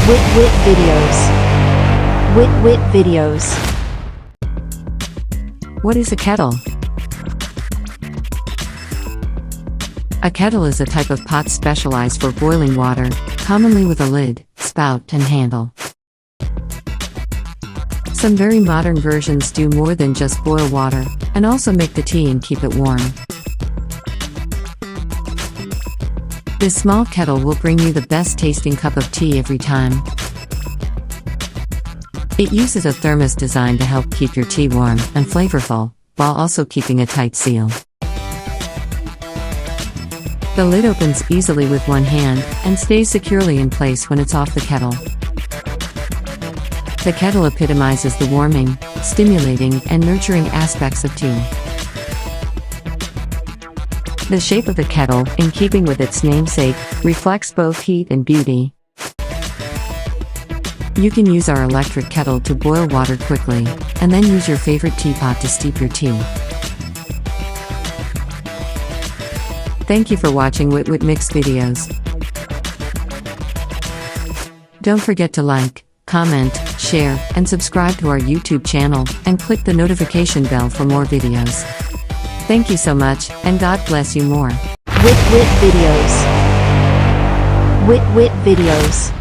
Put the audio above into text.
Wit videos. Wit videos. What is a kettle? A kettle is a type of pot specialized for boiling water, commonly with a lid, spout, and handle. Some very modern versions do more than just boil water, and also make the tea and keep it warm. This small kettle will bring you the best tasting cup of tea every time. It uses a thermos designed to help keep your tea warm and flavorful, while also keeping a tight seal. The lid opens easily with one hand, and stays securely in place when it's off the kettle. The kettle epitomizes the warming, stimulating, and nurturing aspects of tea. The shape of the kettle, in keeping with its namesake, reflects both heat and beauty. You can use our electric kettle to boil water quickly, and then use your favorite teapot to steep your tea. Thank you for watching Wit Mix videos. Don't forget to like, comment, share, and subscribe to our YouTube channel, and click the notification bell for more videos. Thank you so much, and God bless you more. Wit videos. Wit videos.